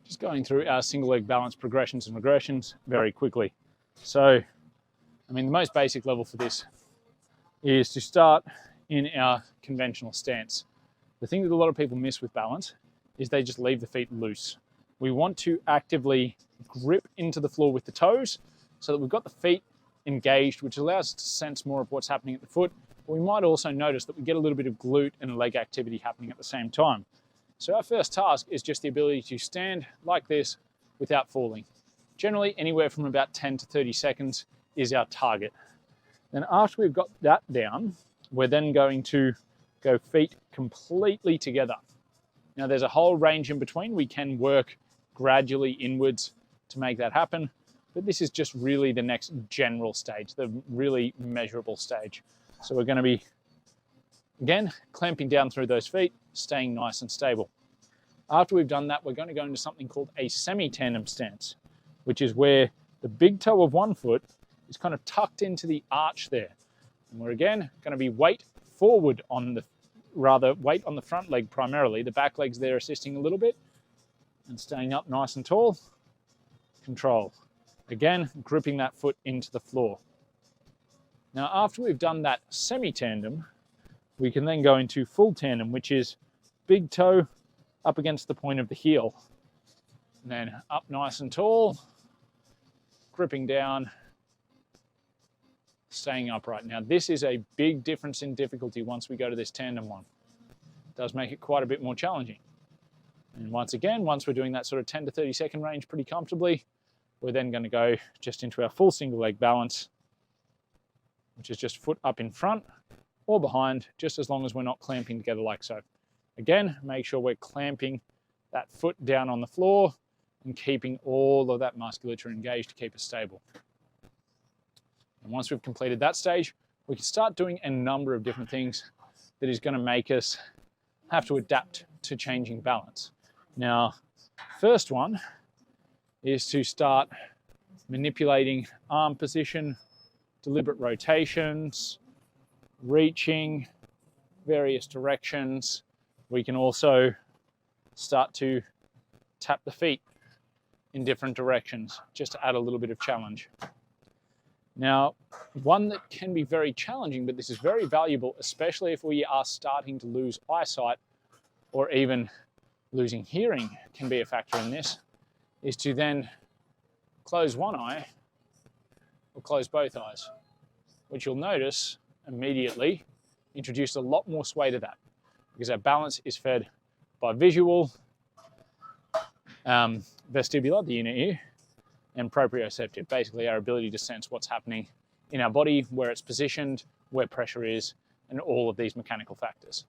just going through our single leg balance progressions and regressions very quickly. So, I mean, the most basic level for this is to start in our conventional stance. The thing that a lot of people miss with balance is they just leave the feet loose. We want to actively grip into the floor with the toes so that we've got the feet engaged, which allows us to sense more of what's happening at the foot. But we might also notice that we get a little bit of glute and leg activity happening at the same time. So our first task is just the ability to stand like this without falling. Generally, anywhere from about 10 to 30 seconds is our target. Then after we've got that down, we're then going to go feet completely together. Now there's a whole range in between. We can work gradually inwards to make that happen, but this is just really the next general stage, the really measurable stage. So we're going to be, again, clamping down through those feet, staying nice and stable. After we've done that, we're going to go into something called a semi-tandem stance, which is where the big toe of one foot is kind of tucked into the arch there. And we're again going to be weight forward on the, weight on the front leg primarily. The back leg's there assisting a little bit and staying up nice and tall. Control. Again, gripping that foot into the floor. Now, after we've done that semi-tandem, we can then go into full tandem, which is big toe up against the point of the heel. And then up nice and tall, gripping down, staying upright. Now, this is a big difference in difficulty once we go to this tandem one. It does make it quite a bit more challenging. And once again, once we're doing that sort of 10 to 30 second range pretty comfortably, we're then going to go just into our full single leg balance, which is just foot up in front or behind, just as long as we're not clamping together like so. Again, make sure we're clamping that foot down on the floor and keeping all of that musculature engaged to keep us stable. And once we've completed that stage, we can start doing a number of different things that is going to make us have to adapt to changing balance. Now, first one is to start manipulating arm position, deliberate rotations, reaching various directions. We can also start to tap the feet in different directions just to add a little bit of challenge. Now, one that can be very challenging, but this is very valuable, especially if we are starting to lose eyesight or even losing hearing can be a factor in this, is to then close one eye or close both eyes, which you'll notice immediately introduced a lot more sway to that because our balance is fed by visual, vestibular, the inner ear, and proprioceptive, basically our ability to sense what's happening in our body, where it's positioned, where pressure is, and all of these mechanical factors.